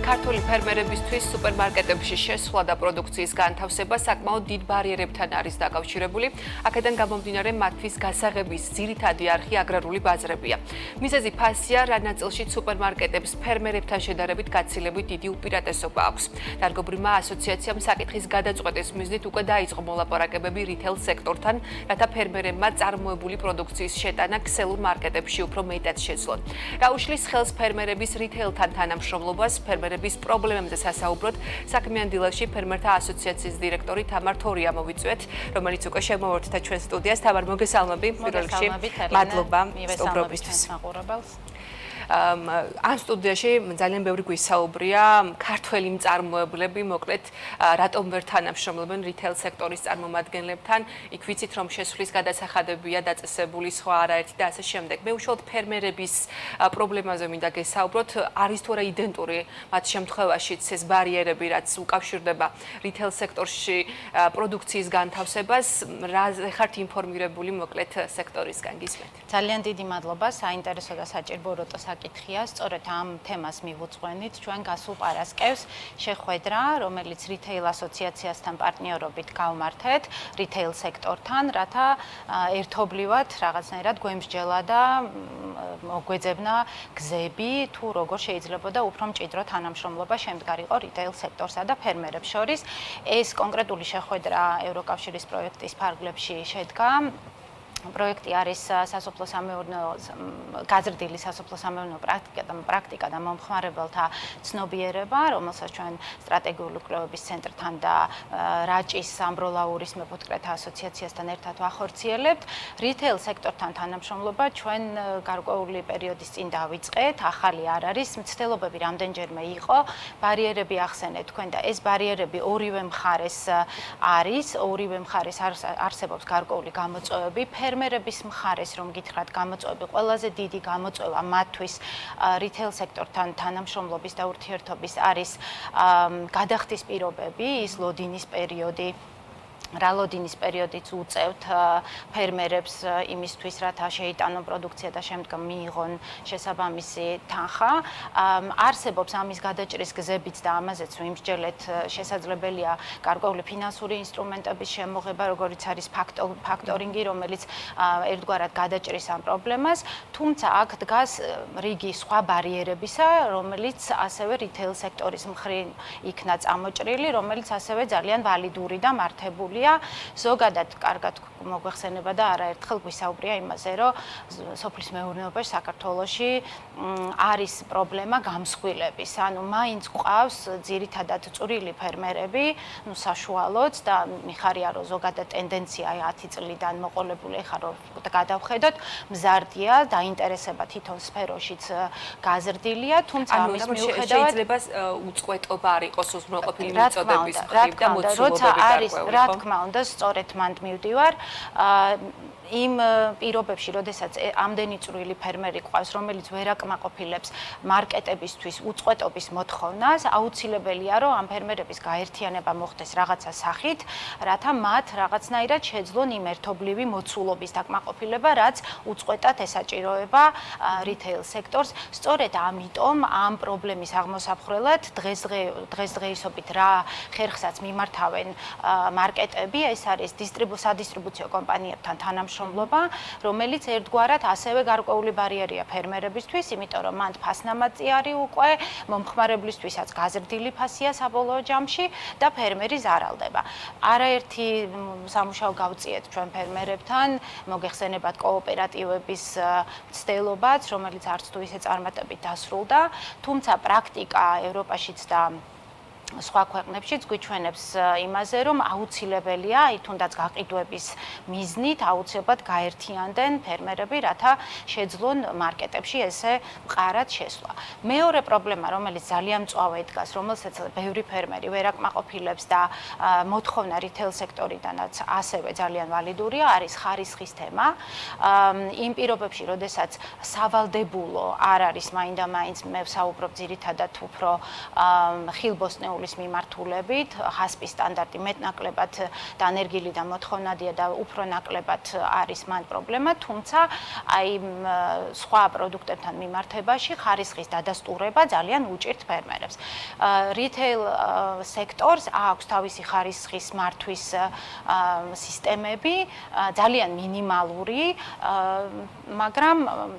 ქართული ფერმერებისთვის სუპერმარკეტებში შესვლა და პროდუქციის განთავსება საკმაოდ დიდ ბარიერებთან არის დაკავშირებული. აქედან გამომდინარე, მათთვის გასაღების ძირითადი არხი აგრარული ბაზრებია. მიზეზი ფასია, რა ნაწილშიც სუპერმარკეტებს ფერმერებთან შედარებით გაცილებით დიდი უპირატესობა აქვს. დარგობრივმა ასოციაციამ საკითხის გადაწყვეტის მიზნით უკვე დაიწყო მოლაპარაკებები რითეილ სექტორთან, რათა ფერმერებმა წარმოებული პროდუქციის შეტანა ქსელურ მარკეტებში უფრო მეტად შეძლონ. რა უშლის ხელს ფერმერების რითეილთან თანამშრომლობას, ფერმერების პრობლემებზე სასაუბროდ საქმიან დილაში ფერმერთა ასოციაციის დირექტორი თამარ თორია მოვიწვიეთ, რომელიც უკვე შემოვერთდა ჩვენ სტუდიას. თამარ, მოგესალმები. პირველ რიგში მადლობა სტუმრობისთვის. ამ სტუდიაში ძალიან ბევრი გვისაუბრია ქართველი მწარმოებლები, მოკლედ რატომ ვერ თანამშრომლობენ რითეილ სექტორის წარმომადგენლებთან, იქ ვიცით რომ შესვლის გადასახადებია დაწესებული, სხვა არაერთი და ასე შემდეგ. მე უშუალოდ ფერმერების პრობლემაზე მინდა გესაუბროთ, არის თუ არა იდენტური მათ შემთხვევაშიც ეს ბარიერები, რაც უკავშირდება რითეილ სექტორში პროდუქციის განთავსებას, რაზე ხართ ინფორმირებული მოკლედ სექტორისგან გისმენთ. ძალიან დიდი მადლობა, საინტერესო და საჭირო საკითხია, სწორედ ამ თემას მივუძღვენით ჩვენ გასულ პარასკევს შეხვედრა, რომელიც რითეილ ასოციაციასთან პარტნიორობით გავმართეთ რითეილ სექტორთან, რათა ერთობლივად რაღაცნაირად გვემსჯელა და მოგვეძებნა გზები, თუ როგორ შეიძლებოდა უფრო მჭიდრო თანამშრომლობა შემდგარიყო რითეილ სექტორსა და ფერმერებს შორის. ეს კონკრეტული შეხვედრა ევროკავშირის პროექტის ფარგლებში შედგა. პროექტი არის სასოფლო-სამეურნეო გაზრდილი სასოფლო-სამეურნეო პრაქტიკა და მომხმარებელთა ცნობიერება, რომელსაც ჩვენ სტრატეგიული კვლევების ცენტრთან და რაჭის ამბროლაურის მეფუტკრეთა ასოციაციასთან ერთად ვახორციელებთ. რითეილ სექტორთან თანამშრომლობა ჩვენ გარკვეული პერიოდის წინ დავიწყეთ, ახალი არ არის, მცდელობები რამდენჯერმე იყო, ბარიერები ახსენეთ თქვენ და ეს ბარიერები ორივე მხარეს არის, ორივე მხარეს არსებობს გარკვეული გამოწვევები. ფერმერების მხარეს რომ გითხრათ გამოწვევები, ყველაზე დიდი გამოწვევა მათთვის რითეილ სექტორთან თანამშრომლობის და ურთიერთობის არის გადახდის პირობები, ის ლოდინის პერიოდი. რა ლოდინის პერიოდიც უწევთ ფერმერებს იმისთვის, რათა შეიტანონ პროდუქცია და შემდგომ მიიღონ შესაბამისი თანხა. არსებობს ამის გადაჭრის გზებიც და ამაზეც ვიმსჯელეთ, შესაძლებელია გარკვეული ფინანსური ინსტრუმენტების შემოღება, როგორც არის ფაქტორინგი, რომელიც ერთგვარად გადაჭრის ამ პრობლემას, თუმცა აქ დგას რიგი სხვა ბარიერებისა, რომელიც ასევე რითეილ სექტორის მხრიდან იქნა წამოჭრილი, რომელიც ასევე ძალიან ვალიდური და მართებული. ზოგადად კარგად მოგვეხსენება და არაერთხელ გვისაუბრია იმაზე, რომ სოფლის მეურნეობაში საქართველოში არის პრობლემა გამსხვილების. ანუ მაინც გვყავს ძირითადად წვრილი ფერმერები, საშუალოც და მიხარია რომ ზოგადად ტენდენცია 10 წლიდან მოყოლებული ხარ რომ გადავხედოთ, მზარდია, დაინტერესება თითონ სფეროშიც გაზრდილია, თუმცა ამის მიუხედავად შეიძლება უწყვეტობა არ იყოს უზრუნველყოფილი მიწოდების მხრივ და მოცულობები რა თქმა უნდა, სწორედ მანდ მივდივარ. იმ პირობებში, როდესაც ამდენი წვრილი ფერმერი ყავს, რომელიც ვერ აკმაყოფილებს მარკეტებისთვის უწყვეტობის მოთხოვნას, აუცილებელია, რომ ამ ფერმერების გაერთიანება მოხდეს რაღაცა სახით, რათა მათ რაღაცნაირად შეძლონ იმ ერთობლივი მოცულობის დაკმაყოფილება, რაც უწყვეტად ესაჭიროება რითეილ სექტორს. სწორედ ამიტომ ამ პრობლემის აღმოსაფხრელად დღესდღეობით რა ხერხსაც მიმართავენ მარკეტები, ეს არის სადისტრიბუციო კომპანიებთან თანამშრომლობა, რომელიც ერთგვარად ასევე გარკვეული ბარიერია ფერმერებისთვის, იმიტომ რომ მანდ ფასნამატი არის უკვე, მომხმარებლისთვისაც გაზრდილი ფასია საბოლოო ჯამში და ფერმერი ზარალდება. არაერთი სამუშაო გავწიეთ ჩვენ ფერმერებთან, მოგეხსენებათ კოოპერატივების მცდელობაც, რომელიც არც თუ ისე წარმატებით დასრულდა, თუმცა პრაქტიკა ევროპაშიც და სხვა ქვეყნებშიც გვიჩვენებს იმაზე, რომ აუცილებელია, თუნდაც გაყიდვების მიზნით აუცილებლად გაერთიანდნენ ფერმერები, რათა შეძლონ მარკეტებში ესე მყარად შესვლა. მეორე პრობლემა, რომელიც ძალიან მწვავე დგას, რომელსაც ბევრი ფერმერი ვერ აკმაყოფილებს და მოთხოვნა რითეილ სექტორიდანაც ასევე ძალიან ვალიდურია, არის ხარისხის თემა. იმ პირობებში, როდესაც სავალდებულო არ არის მაინდა-მაინც, მე ვსაუბრობ ძირითადად უფრო ხილბოსტნეულ მიძღვნილის მიმართულებით, ჰასპის სტანდარტი მეტნაკლებად დანერგილი და მოთხოვნადია და უფრო ნაკლებად არის მან პრობლემა, თუმცა აი სხვა პროდუქტებთან მიმართებაში ხარისხის დადასტურება ძალიან უჭირთ ფერმერებს. რიტეილ სექტორს აქვს თავისი ხარისხის მართვის სისტემები, ძალიან მინიმალური, მაგრამ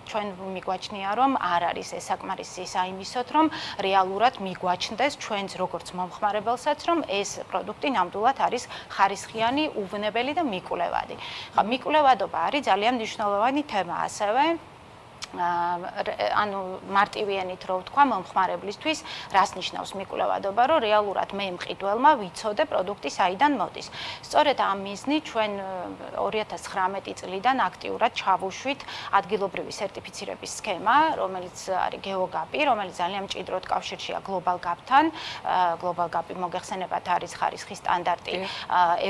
ჩვენ მიგვაჩნია, რომ არ არის ეს საკმარისი საიმისოდ, რომ რეალურად მიგვაჩნდეს ჩვენს როგორც მომხმარებელსაც, რომ ეს პროდუქტი ნამდვილად არის ხარისხიანი, უვნებელი და მიკვლევადი. ხა მიკვლევადობა არის ძალიან მნიშვნელოვანი თემა ასევე. ანუ მარტივიანით რო ვთქვა მომხმარებლისთვის, რას ნიშნავს მიკვლევადობა, რომ რეალურად მე მყიდველმა ვიცოდე პროდუქტი საიდან მოდის. სწორედ ამ მიზნით ჩვენ 2019 წლიდან აქტიურად ჩავუშვით ადგილობრივი სერტიფიცირების სქემა, რომელიც არის გეოგაპი, რომელიც ძალიან მჭიდროდ კავშირშია Global Gap-თან. Global Gap-ი მოგეხსენებათ არის ხარისხის სტანდარტი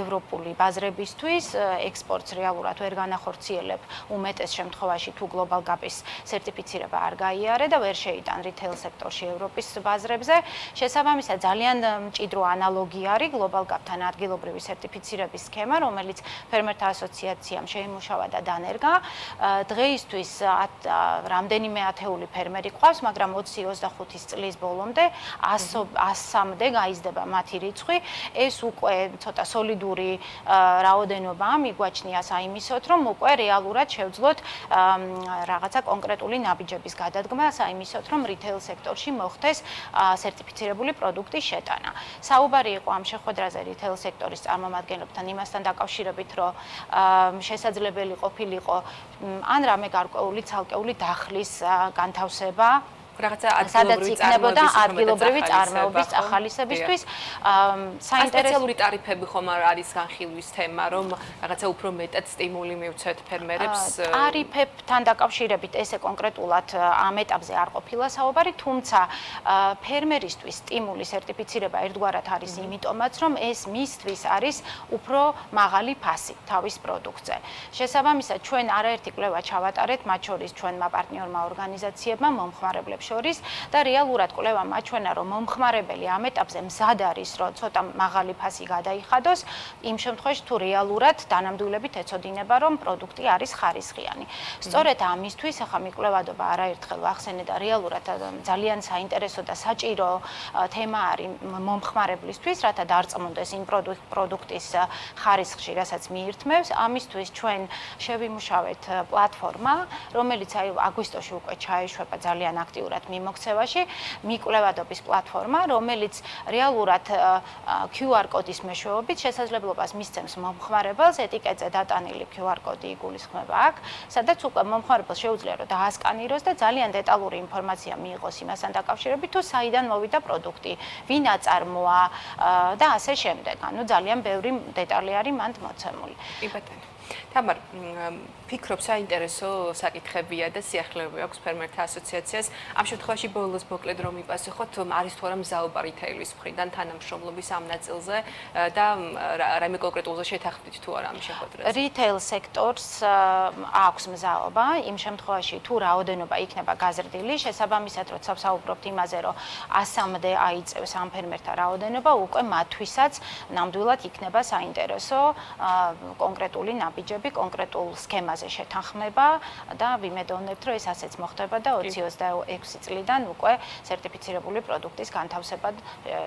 ევროპული ბაზრებისთვის, ექსპორტს რეალურად ვერ განახორციელებ უმეტეს შემთხვევაში თუ Global Gap-ის სერტიფიცირება არ გაიარე და ვერ შეიტან რიტეილ სექტორში ევროპის ბაზრებზე. შესაბამისად, ძალიან მჭიდრო ანალოგი არის Global Gap-თან ადგილობრივი სერტიფიცირების სქემა, რომელიც ფერმერთა ასოციაციამ შეიმუშავა და დანერგა. დღეისთვის რამდენიმე ათეული ფერმერი ყავს, მაგრამ 20-25 წლის ბოლომდე 100-მდე გაიზრდება მათი რიცხვი. ეს უკვე ცოტა სოლიდური რაოდენობაა, მიგვაჩნია საიმისოდ, რომ უკვე რეალურად შევძლოთ რაღაცა კონკრეტული ნაბიჯების გადადგმა, საიმისოდ, რომ რიტეილ სექტორში მოხდეს სერტიფიცირებული პროდუქტის შეტანა. საუბარი იყო ამ შეხვედრაზე რიტეილ სექტორის წარმომადგენლებთან იმასთან დაკავშირებით, რომ შესაძლებელი ყოფილიყო ან რამე გარკვეული ცალკეული დახლის განთავსება, რაღაცა სადაც იქნებოდა ადგილობრივი წარმოების ახალისებისთვის საინტერესო ტარიფები ხომ არის განხილვის თემა, რომ რაღაცა უფრო მეტად სტიმული მივცეთ ფერმერებს. ტარიფებთან დაკავშირებით ესე კონკრეტულად ამ ეტაპზე არ ყოფილა საუბარი, თუმცა ფერმერისთვის სტიმული სერტიფიცირება ერთგვარად არის იმიტომაც, რომ ეს მისთვის არის უფრო მაღალი ფასი თავის პროდუქტზე. შესაბამისად, ჩვენ არაერთი კვლევა ჩავატარეთ, მათ შორის ჩვენმა პარტნიორმა ორგანიზაციებმა, მომხმარებლებს შორის და რეალურად კვლევა მაჩვენა, რომ მომხმარებელი ამ ეტაპზე მზად არის, რომ ცოტა მაღალი ფასი გადაიხადოს, იმ შემთხვევაში თუ რეალურად დანამდვილებით ეცოდინება, რომ პროდუქტი არის ხარისხიანი. სწორედ ამისთვის ახლა მიკვლევადობა არაერთხელ ვახსენე და რეალურად ძალიან საინტერესო და საჭირო თემა არის მომხმარებლისთვის, რათა დარწმუნდეს იმ პროდუქტის ხარისხში, რასაც მიირთმევს. ამისთვის ჩვენ შევიმუშავეთ პლატფორმა, რომელიც აგვისტოში უკვე ჩაეშვება ძალიან აქტიურად მიმოქცევაში, მიკვლევადობის პლატფორმა, რომელიც რეალურად QR კოდის მეშვეობით შესაძლებლობას მისცემს მომხმარებელს, ეტიკეტზე დატანილი QR კოდი იგულისხმება აქ, სადაც უკვე მომხმარებელს შეუძლია რომ დაასკანიროს და ძალიან დეტალური ინფორმაცია მიიღოს იმასთან დაკავშირებით, თუ საიდან მოვიდა პროდუქტი, ვინ აწარმოა და ასე შემდეგ. ანუ ძალიან ბევრი დეტალი არის მანდ მოცემული. კი ბატონო. თამარ, ფიქრობ საინტერესო საკითხებია და სიახლეები აქვს ფერმერთა ასოციაციას. ამ შემთხვევაში ბოლოს მოკლედ რომ მიპასუხოთ, არის თუ არა მზაობა რიტეილის მხრიდან თანამშრომლობის ამ ნაწილზე და რაიმე კონკრეტულზე შეთანხმდით თუ არა ამ შეხვედრაზე? რიტეილ სექტორს აქვს მზაობა, იმ შემთხვევაში თუ რაოდენობა იქნება გაზრდილი, შესაბამისად როცა ვსაუბრობთ იმაზე, რომ 100-მდე აიწევს ამ ფერმერთა რაოდენობა, უკვე მათთვისაც ნამდვილად იქნება საინტერესო კონკრეტული ნაბიჯები, კონკრეტულ სქემაზე შეთანხმება და ვიმედოვნებთ, რომ ეს ასეც მოხდება და 2026 წლიდან უკვე სერტიფიცირებული პროდუქტის განთავსება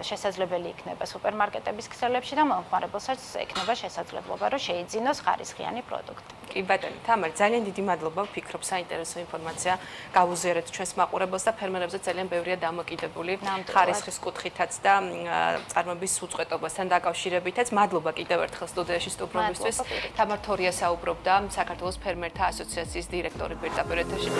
შესაძლებელი იქნება სუპერმარკეტების ქსელებში და მომხმარებელსაც ექნება შესაძლებლობა, რომ შეიძინოს ხარისხიანი პროდუქტი. კი ბატონო, თამარ, ძალიან დიდი მადლობა, ვფიქრობ საინტერესო ინფორმაცია გავუზიარეთ ჩვენს მაყურებელს და ფერმერებზე ძალიან ბევრია დამოკიდებული ხარისხის კუთხითაც და წარმოების უწყვეტობასთან დაკავშირებითაც. მადლობა კიდევ ერთხელ სტუდიაში სტუმრობისთვის. თამარ თორია საუბრობდა საქართველოს ფერმერთა ასოციაციის დირექტორი პირდაპირ ეთერში.